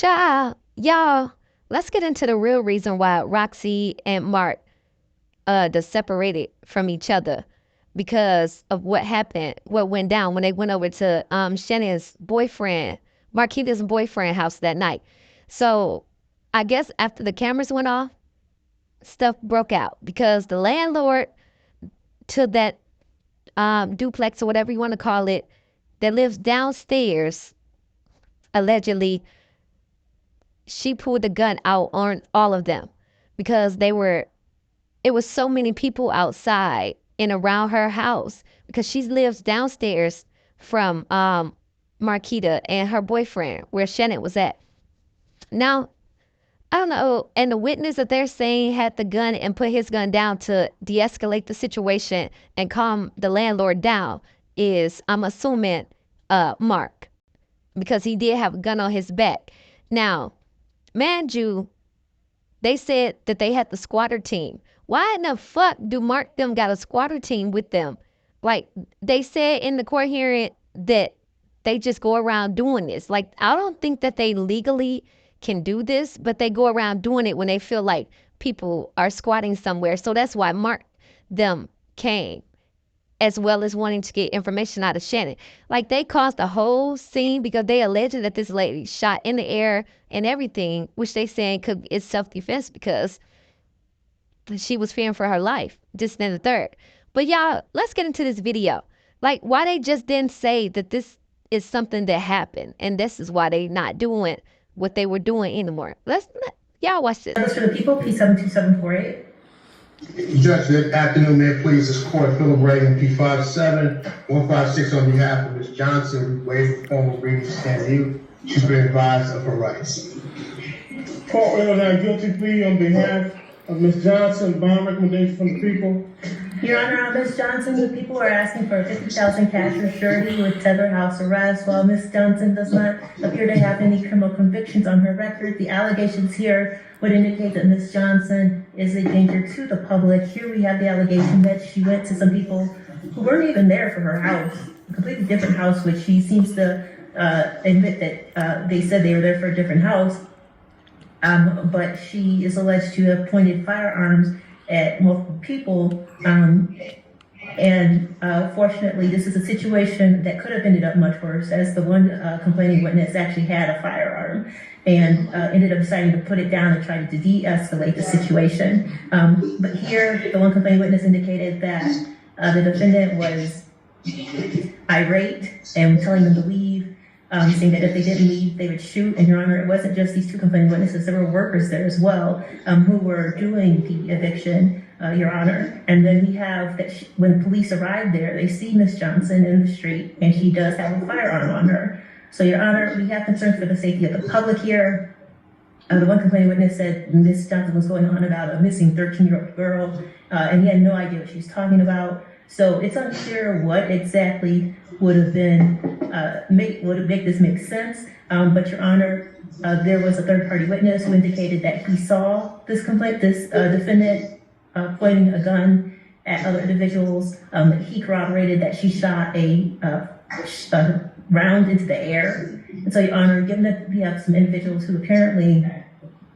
Child, y'all, let's get into the real reason why Roxy and Marc separated from each other because of what happened, what went down when they went over to Shannon's boyfriend, Marquita's boyfriend house that night. So I guess after the cameras went off, stuff broke out because the landlord to that duplex or whatever you want to call it that lives downstairs, allegedly she pulled the gun out on all of them because it was so many people outside and around her house because she lives downstairs from Marquita and her boyfriend where Shannon was at. Now, I don't know, and the witness that they're saying had the gun and put his gun down to de-escalate the situation and calm the landlord down is, I'm assuming, Marc, because he did have a gun on his back. Now, mind you, they said that they had the squatter team. Why in the fuck do Marc them got a squatter team with them? Like, they said in the court hearing that they just go around doing this. Like, I don't think that they legally can do this, but they go around doing it when they feel like people are squatting somewhere. So that's why Marc them came, as well as wanting to get information out of Shannon. Like, they caused a whole scene because they alleged that this lady shot in the air and everything, which they saying is self-defense because she was fearing for her life, just then the third. But y'all, let's get into this video. Like, why they just didn't say that this is something that happened and this is why they not doing what they were doing anymore. Y'all watch this. For the people, P72748. Judge, good afternoon, Mayor. Please, this court, Philip Reagan, P57156, on behalf of Ms. Johnson, we waive the formal reading to stand mute. She's been advised of her rights. Court orders our guilty plea on behalf of Ms. Johnson, bond recommendation from the people. Your Honor, on Ms. Johnson, the people are asking for a $50,000 cash for surety with tether house arrest. While Ms. Johnson does not appear to have any criminal convictions on her record, the allegations here would indicate that Ms. Johnson is a danger to the public. Here we have the allegation that she went to some people who weren't even there for her house, a completely different house, which she seems to admit that they said they were there for a different house. But she is alleged to have pointed firearms at multiple people. Fortunately, this is a situation that could have ended up much worse, as the one complaining witness actually had a firearm and ended up deciding to put it down and try to de-escalate the situation. But here, the one complaining witness indicated that the defendant was irate and telling them to leave. Saying that if they didn't leave, they would shoot. And Your Honor, it wasn't just these two complaining witnesses. There were workers there as well who were doing the eviction, Your Honor. And then we have that when police arrived there, they see Ms. Johnson in the street, and she does have a firearm on her. So, Your Honor, we have concerns for the safety of the public here. The one complaining witness said Ms. Johnson was going on about a missing 13-year-old girl, and he had no idea what she was talking about. So it's unclear what exactly would have been make this make sense. But Your Honor, there was a third-party witness who indicated that he saw this defendant pointing a gun at other individuals. He corroborated that she shot a round into the air. And so, Your Honor, given that we have some individuals who apparently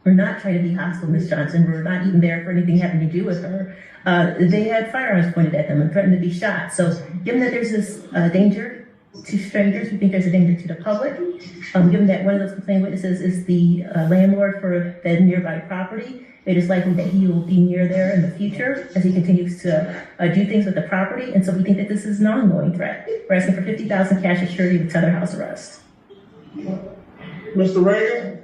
were not trying to be hostile to Ms. Johnson, were not even there for anything having to do with her, they had firearms pointed at them and threatened to be shot. So given that there's this danger to strangers, we think there's a danger to the public. Given that one of those complaining witnesses is the landlord for the nearby property, it is likely that he will be near there in the future as he continues to do things with the property. And so we think that this is an ongoing threat. We're asking for $50,000 cash as surety with tether house arrest. Mr. Reagan?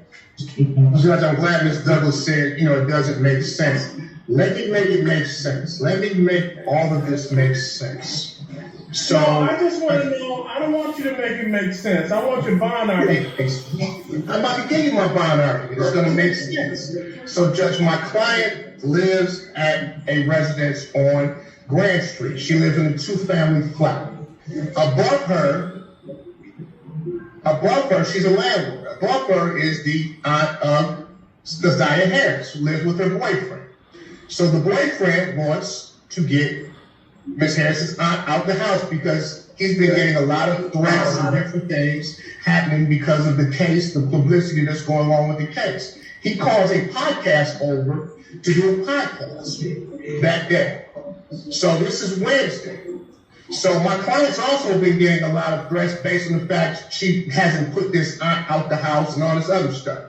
Judge, I'm glad Ms. Douglas said, it doesn't make sense. Let me make it make sense. Let me make all of this make sense. So no, I just want to know, I don't want you to make it make sense. I want your bond argument. I'm about to give you my bond argument. It's going to make sense. So, Judge, my client lives at a residence on Grand Street. She lives in a two-family flat. Above her, she's a landlord. Above her is the aunt of Desire Harris, who lives with her boyfriend. So the boyfriend wants to get Miss Harris's aunt out the house because He's been getting a lot of threats and different things happening because of the case, the publicity that's going on with the case. He calls a podcast over to do a podcast that day. So this is Wednesday. So my client's also been getting a lot of threats based on the fact she hasn't put this aunt out the house and all this other stuff.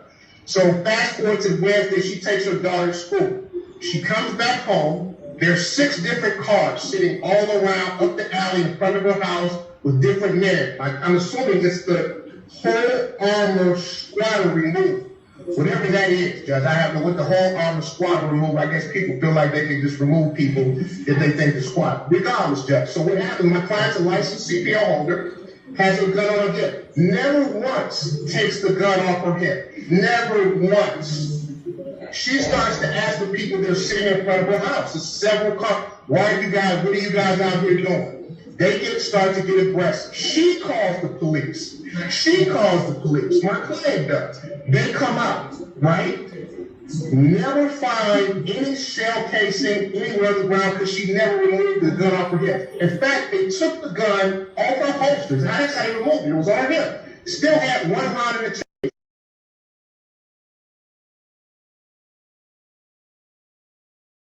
So fast forward to Wednesday, she takes her daughter to school. She comes back home. There's 6 different cars sitting all around up the alley in front of her house with different men. I'm assuming it's the whole armor squad removed. Whatever that is, Judge, I have to with the whole armor squad removed. I guess people feel like they can just remove people if they think the squad. Regardless, Judge. So what happened? My client's a licensed CPO holder, has a gun on her hip. Never once takes the gun off her hip. Never once. She starts to ask the people that are sitting in front of her house. There's several cars. What are you guys out here doing? They start to get aggressive. She calls the police. My client does. They come out, right? Never find any shell casing anywhere on the ground because she never removed the gun off her hip. In fact, they took the gun off her holsters. Now that's how they removed it. It was on her hip. Still had one round in the chamber.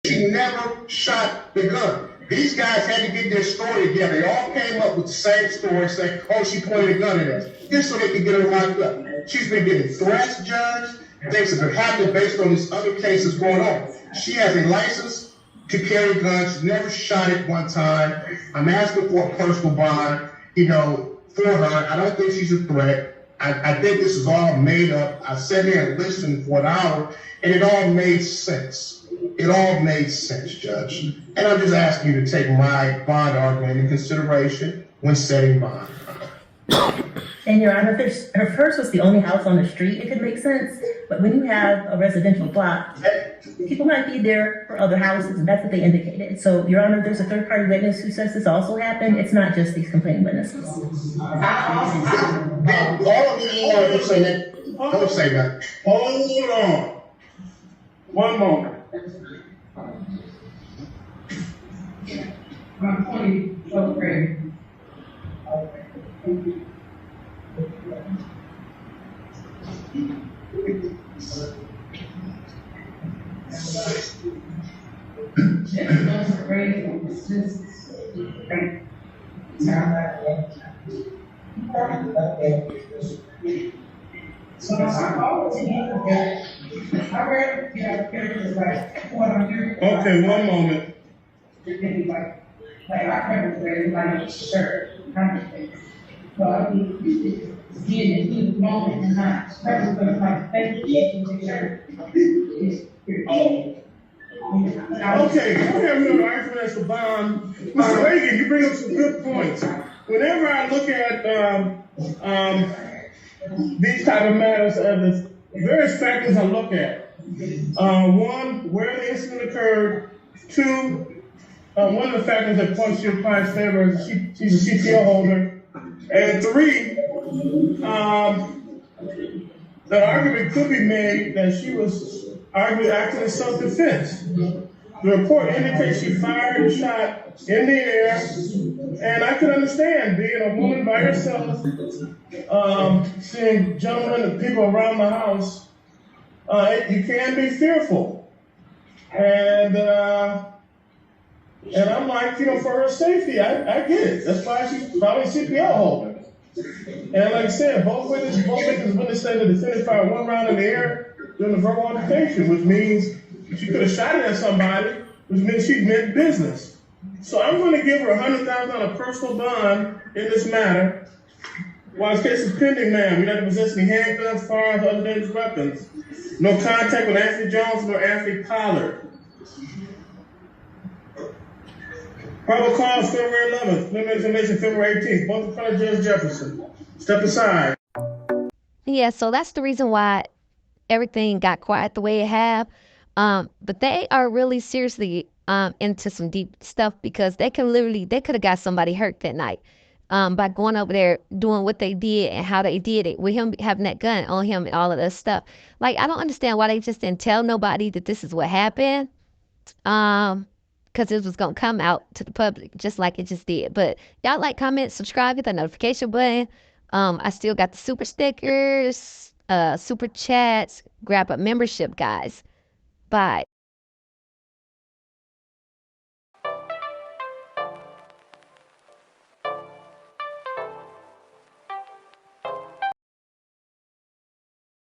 She never shot the gun. These guys had to get their story together. They all came up with the same story saying, oh, she pointed a gun at us. Just so they could get her locked up. She's been getting threats, Judge. Things have been happening based on these other cases going on. She has a license to carry guns. She's never shot it one time. I'm asking for a personal bond, for her. I don't think she's a threat. I think this is all made up. I sat here and listened for an hour, and it all made sense. It all made sense, Judge. And I'm just asking you to take my bond argument into consideration when setting bond. And Your Honor, her first was the only house on the street, it could make sense. But when you have a residential block, people might be there for other houses, and that's what they indicated. So, Your Honor, there's a third-party witness who says this also happened. It's not just these complaining witnesses. Don't say that. Hold on. One moment. I'm 12th grade. So I always handle that. I read, characters like what I'm doing. Okay, one moment. Like I remember very like shirt kind of thing. So I mean, getting in the moment and not especially like thank you shirt. Okay, we have another argument for bond. Mr. Reagan, you bring up some good points. Whenever I look at these type of matters, there's various factors I look at. One, where the incident occurred. Two, one of the factors that points to your client's favor is she's a CPO holder. And three, the argument could be made that she was arguably acting in self-defense. The report indicates she fired a shot in the air, and I can understand being a woman by herself, seeing gentlemen and people around the house, you can be fearful. And I'm like, for her safety, I get it. That's why she's probably a CPL holder. And like I said, both witnesses say the defendant fired one round in the air during the verbal altercation, which means she could have shot it at somebody, which means she meant business. So I'm going to give her $100,000 personal bond in this matter. While this case is pending, ma'am, we don't possess any handguns, firearms, or other dangerous weapons. No contact with Anthony Jones nor Anthony Pollard. Probable cause February 11th, limited information February 18th, both in front of Judge Jefferson. Step aside. Yeah, so that's the reason why everything got quiet the way it have. But they are really seriously into some deep stuff because they could have got somebody hurt that night by going over there doing what they did and how they did it with him having that gun on him and all of this stuff. Like, I don't understand why they just didn't tell nobody that this is what happened. Because because it was going to come out to the public just like it just did. But y'all like, comment, subscribe, hit that notification button. I still got the super stickers, super chats. Grab a membership, guys. Bye.